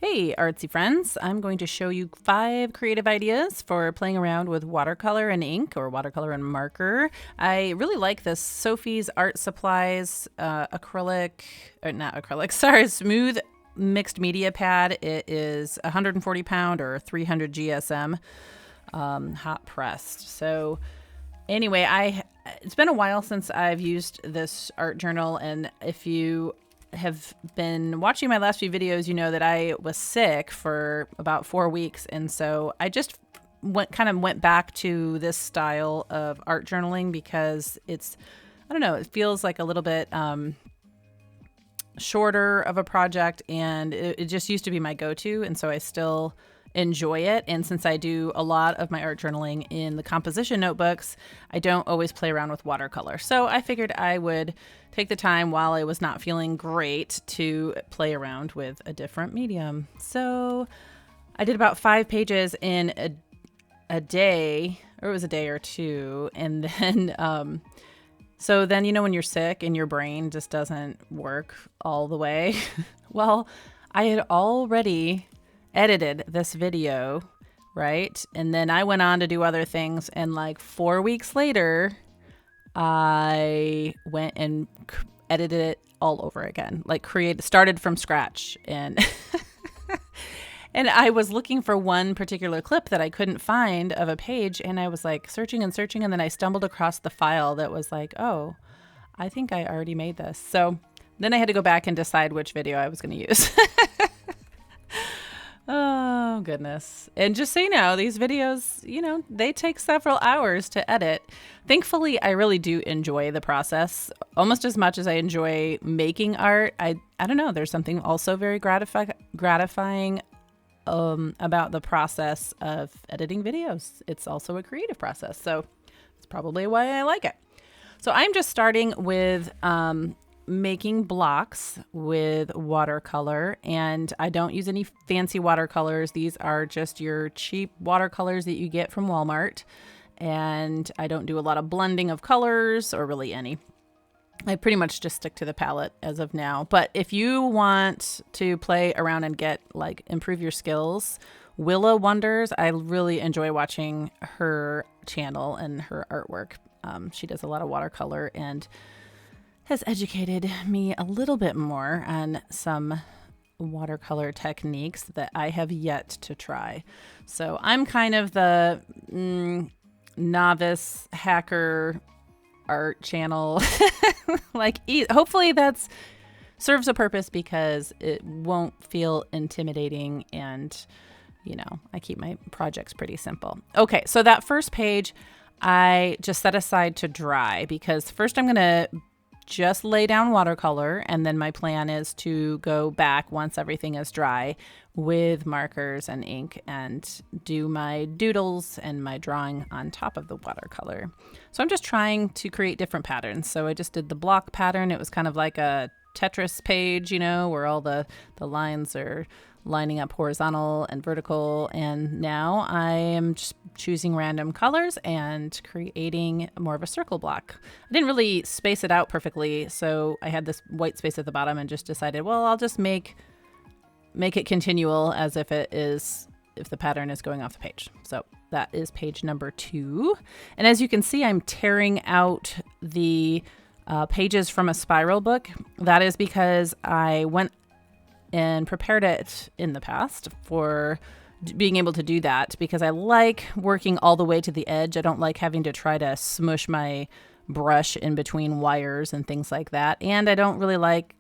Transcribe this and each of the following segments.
Hey, artsy friends. I'm going to show you 5 creative ideas for playing around with watercolor and ink or watercolor and marker. I really like this Sophie's Art Supplies acrylic, or not acrylic, sorry, smooth mixed media pad. It is 140 pound or 300 GSM hot pressed. So anyway, it's been a while since I've used this art journal, and if you have been watching my last few videos, you know that I was sick for about 4 weeks. And so I just went back to this style of art journaling because I don't know, it feels like a little bit shorter of a project, and it just used to be my go-to. And so I still enjoy it. And since I do a lot of my art journaling in the composition notebooks, I don't always play around with watercolor. So I figured I would take the time while I was not feeling great to play around with a different medium. So I did about 5 pages in a day, or it was a day or two. And then, so then, you know, when you're sick and your brain just doesn't work all the way. Well, I had already edited this video, right? And then I went on to do other things, and like 4 weeks later, I went and edited it all over again, like started from scratch. And and I was looking for one particular clip that I couldn't find of a page, and I was like searching and searching, and then I stumbled across the file that was like, oh, I think I already made this. So then I had to go back and decide which video I was going to use. Oh, goodness. And just so you know, these videos, you know, they take several hours to edit. Thankfully, I really do enjoy the process almost as much as I enjoy making art. I don't know. There's something also very gratifying about the process of editing videos. It's also a creative process. So it's probably why I like it. So I'm just starting with making blocks with watercolor, and I don't use any fancy watercolors. These are just your cheap watercolors that you get from Walmart, and I don't do a lot of blending of colors or really any. I pretty much just stick to the palette as of now. But if you want to play around and improve your skills, Willa Wonders, I really enjoy watching her channel and her artwork. She does a lot of watercolor and has educated me a little bit more on some watercolor techniques that I have yet to try. So I'm kind of the novice hacker art channel. Hopefully that's serves a purpose because it won't feel intimidating, and you know, I keep my projects pretty simple. Okay, so that first page I just set aside to dry because first I'm going to just lay down watercolor, and then my plan is to go back once everything is dry with markers and ink and do my doodles and my drawing on top of the watercolor. So I'm just trying to create different patterns. So I just did the block pattern. It was kind of like a Tetris page, you know, where all the lines are lining up horizontal and vertical. And now I am just choosing random colors and creating more of a circle block. I didn't really space it out perfectly, so I had this white space at the bottom and just decided, well, I'll just make it continual as if the pattern is going off the page. So that is page number 2. And as you can see, I'm tearing out the pages from a spiral book. That is because I went and prepared it in the past for being able to do that, because I like working all the way to the edge. I don't like having to try to smush my brush in between wires and things like that. And I don't really like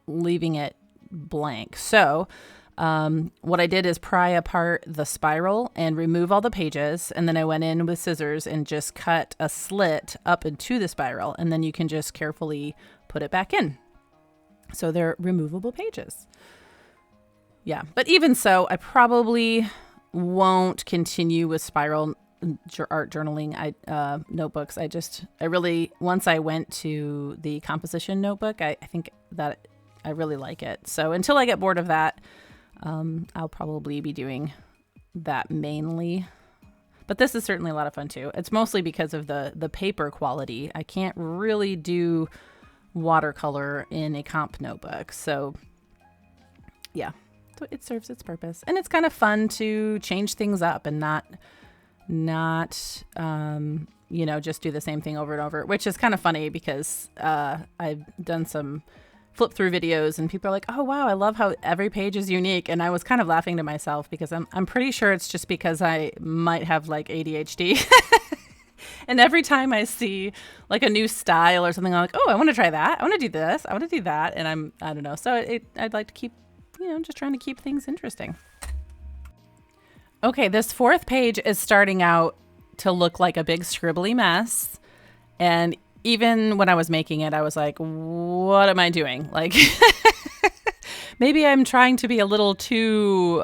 leaving it blank. So what I did is pry apart the spiral and remove all the pages. And then I went in with scissors and just cut a slit up into the spiral. And then you can just carefully put it back in. So they're removable pages. Yeah, but even so, I probably won't continue with spiral art journaling notebooks. I really, once I went to the composition notebook, I think that I really like it. So until I get bored of that, I'll probably be doing that mainly. But this is certainly a lot of fun too. It's mostly because of the paper quality. I can't really do watercolor in a comp notebook. So yeah, So it serves its purpose. And it's kind of fun to change things up and not just do the same thing over and over, which is kind of funny because I've done some flip through videos and people are like, oh, wow, I love how every page is unique. And I was kind of laughing to myself because I'm pretty sure it's just because I might have like ADHD. And every time I see like a new style or something, I'm like, oh, I want to try that. I want to do this. I want to do that. And I don't know. So I'd like to keep, just trying to keep things interesting. Okay, this fourth page is starting out to look like a big scribbly mess. And even when I was making it, I was like, what am I doing? Like, maybe I'm trying to be a little too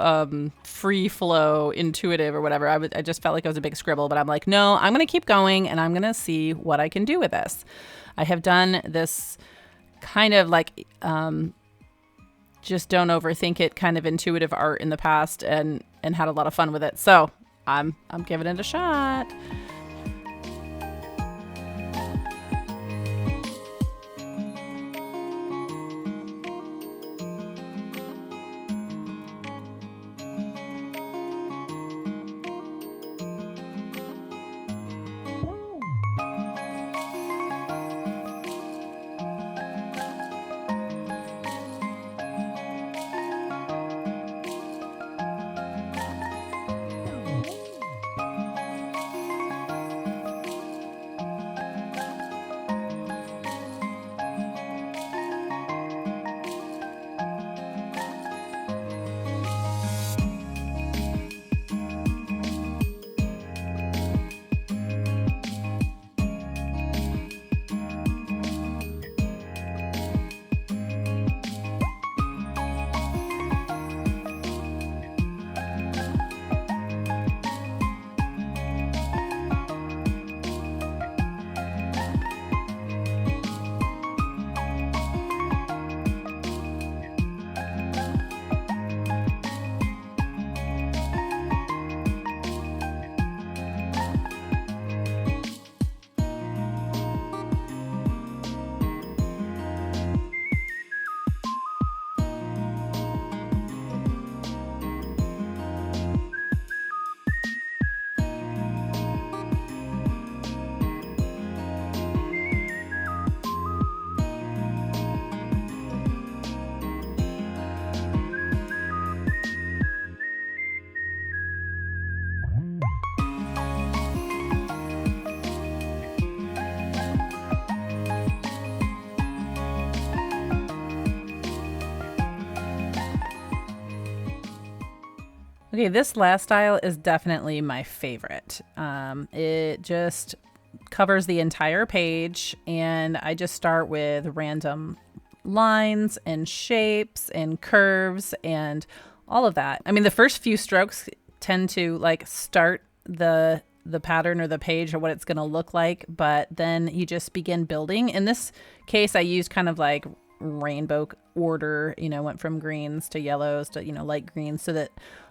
free flow, intuitive or whatever. I just felt like it was a big scribble, but I'm like, no, I'm going to keep going and I'm going to see what I can do with this. I have done this kind of like, just don't overthink it kind of intuitive art in the past and had a lot of fun with it. So I'm giving it a shot. Okay, this last style is definitely my favorite. It just covers the entire page, and I just start with random lines and shapes and curves and all of that. I mean, the first few strokes tend to like start the pattern or the page or what it's going to look like, but then you just begin building. In this case, I used kind of like rainbow order, went from greens to yellows to, light greens, so that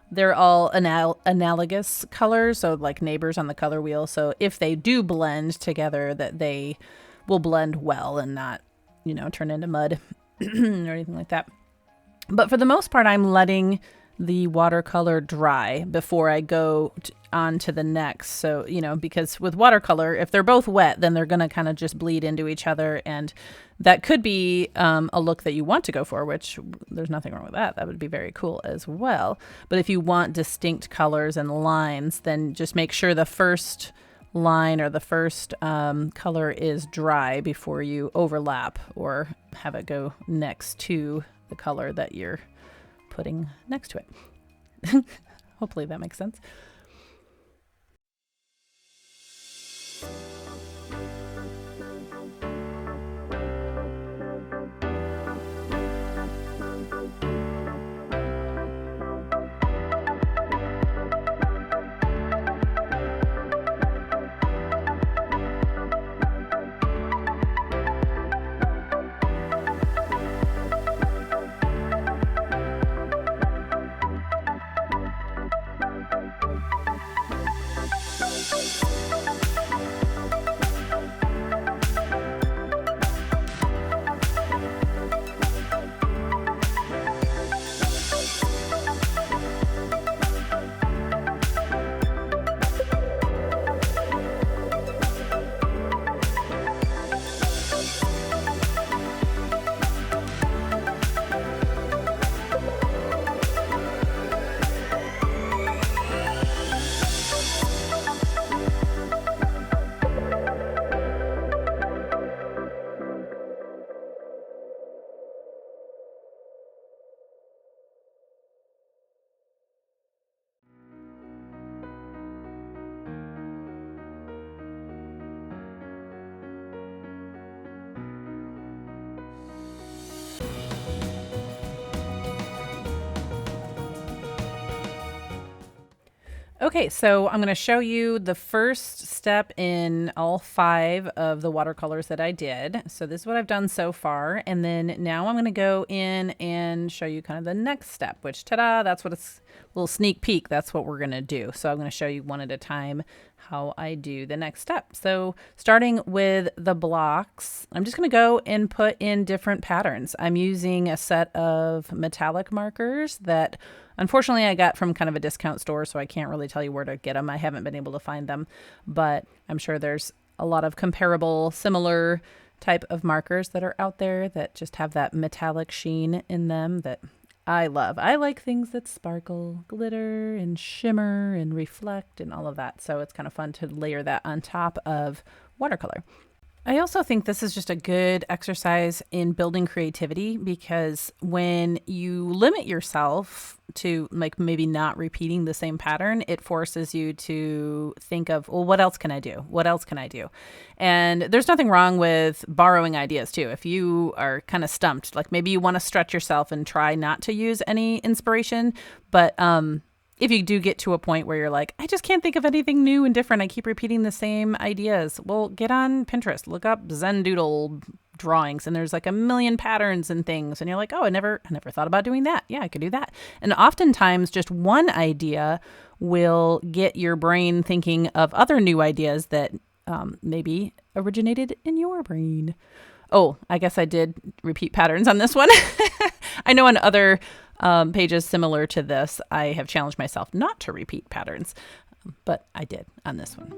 they're all analogous colors, so like neighbors on the color wheel. So if they do blend together, that they will blend well and not, turn into mud or anything like that. But for the most part, I'm letting the watercolor dry before I go on to the next. So, because with watercolor, if they're both wet, then they're going to kind of just bleed into each other. And that could be a look that you want to go for, which there's nothing wrong with that. That would be very cool as well. But if you want distinct colors and lines, then just make sure the first line or the first color is dry before you overlap or have it go next to the color that you're putting next to it. Hopefully that makes sense. Okay, so I'm going to show you the first step in all 5 of the watercolors that I did. So this is what I've done so far. And then now I'm going to go in and show you kind of the next step, which, ta-da, that's what it's a little sneak peek. That's what we're going to do. So I'm going to show you one at a time how I do the next step. So starting with the blocks, I'm just going to go and put in different patterns. I'm using a set of metallic markers that unfortunately I got from kind of a discount store, so I can't really tell you where to get them. I haven't been able to find them, but I'm sure there's a lot of comparable, similar type of markers that are out there that just have that metallic sheen in them that I love. I like things that sparkle, glitter, and shimmer, and reflect, and all of that. So it's kind of fun to layer that on top of watercolor. I also think this is just a good exercise in building creativity, because when you limit yourself to like maybe not repeating the same pattern, it forces you to think of, well, what else can I do? What else can I do? And there's nothing wrong with borrowing ideas too. If you are kind of stumped, like maybe you want to stretch yourself and try not to use any inspiration, but if you do get to a point where you're like, I just can't think of anything new and different, I keep repeating the same ideas. Well, get on Pinterest, look up Zen Doodle drawings, and there's like a million patterns and things. And you're like, oh, I never thought about doing that. Yeah, I could do that. And oftentimes just one idea will get your brain thinking of other new ideas that maybe originated in your brain. Oh, I guess I did repeat patterns on this one. I know on other pages similar to this, I have challenged myself not to repeat patterns, but I did on this one.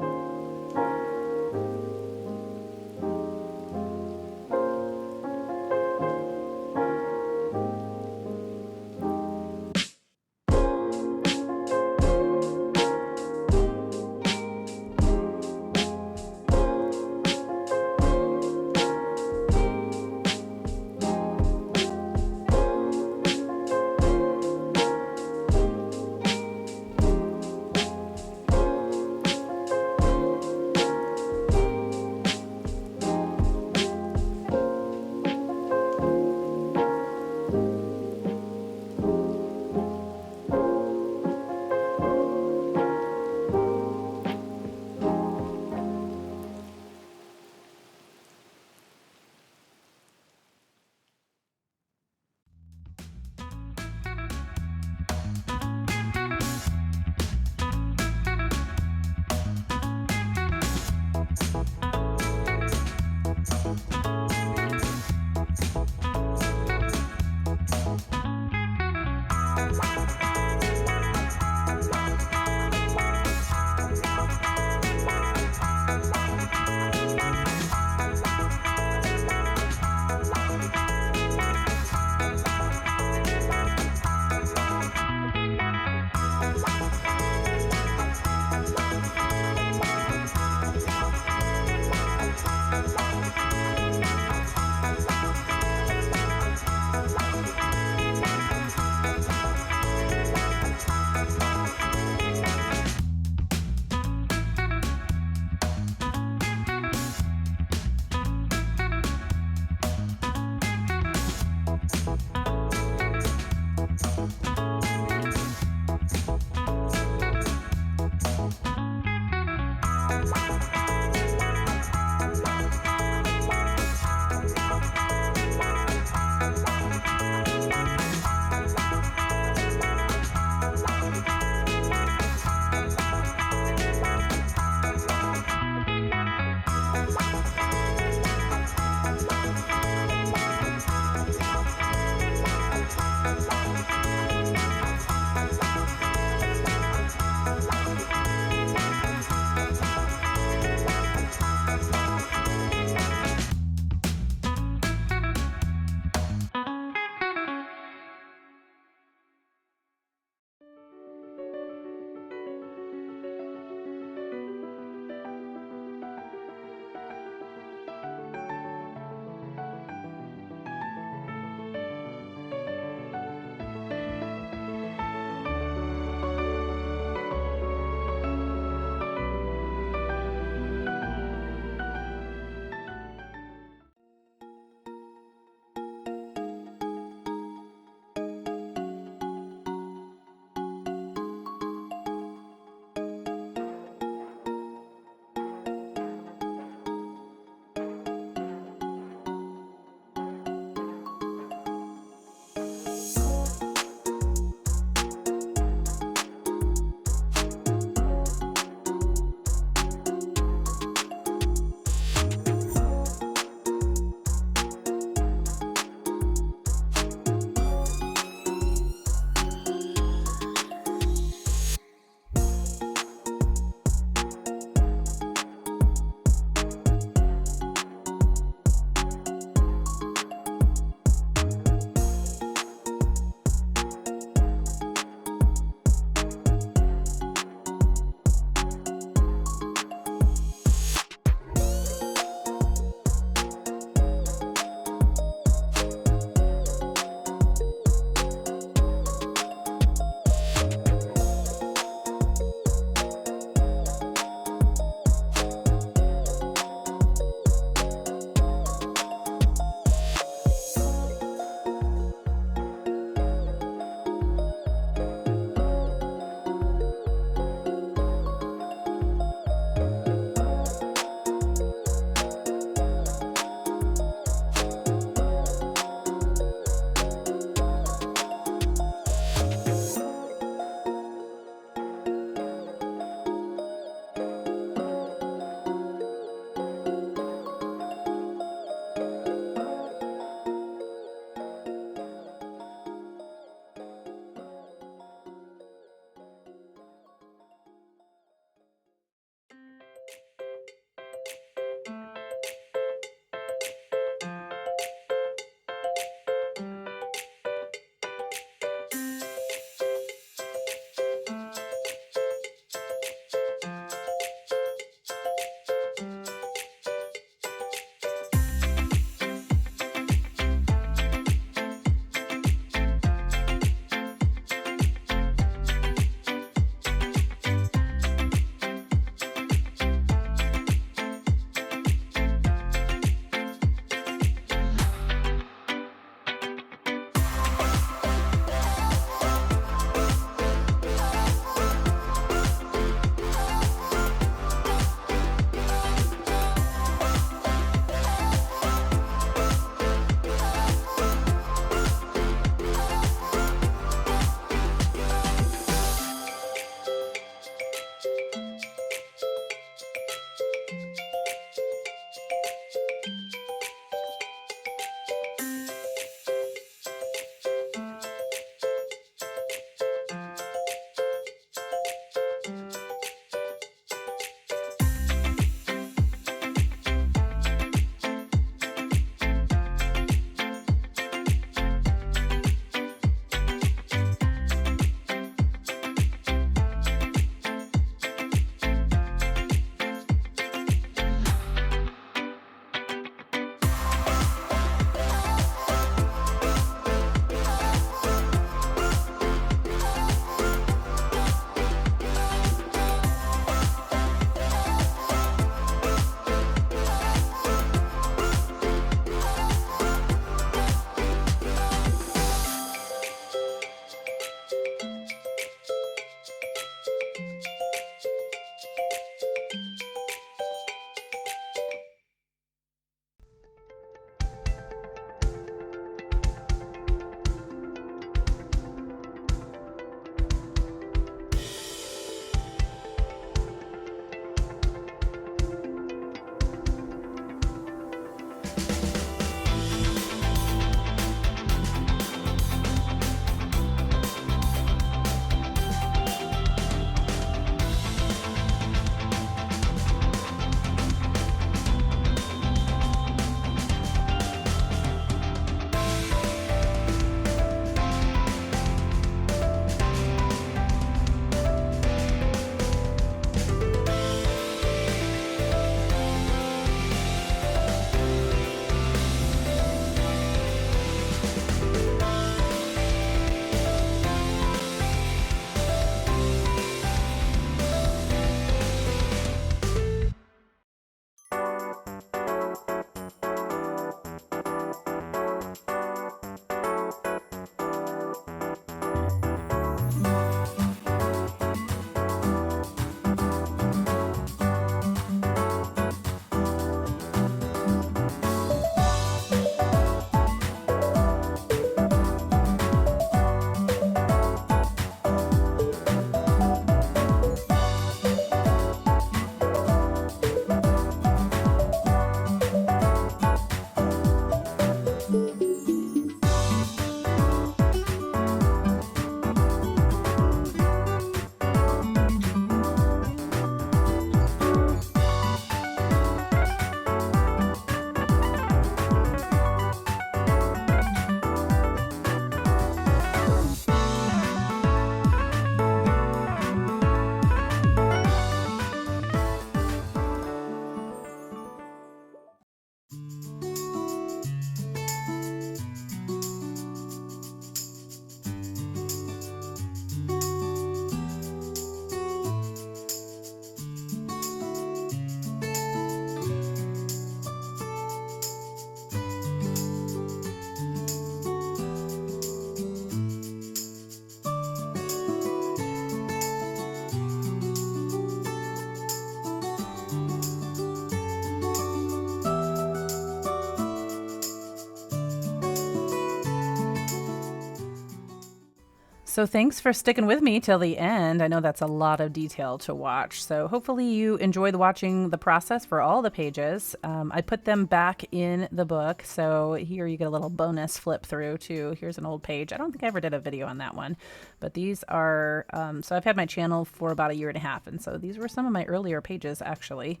So thanks for sticking with me till the end. I know that's a lot of detail to watch. So hopefully you enjoyed watching the process for all the pages. I put them back in the book. So here you get a little bonus flip through too. Here's an old page. I don't think I ever did a video on that one, but these are, so I've had my channel for about a year and a half. And so these were some of my earlier pages actually.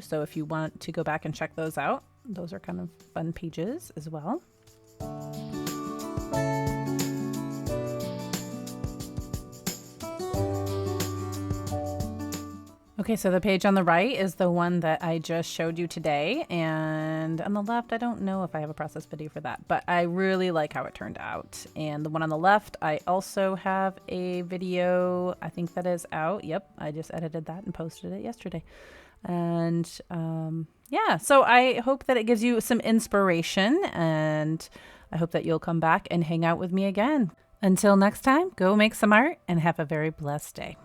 So if you want to go back and check those out, those are kind of fun pages as well. Okay, so the page on the right is the one that I just showed you today, and on the left, I don't know if I have a process video for that, but I really like how it turned out. And the one on the left, I also have a video, I think that is out. Yep, I just edited that and posted it yesterday. And yeah, so I hope that it gives you some inspiration, and I hope that you'll come back and hang out with me again. Until next time, go make some art and have a very blessed day.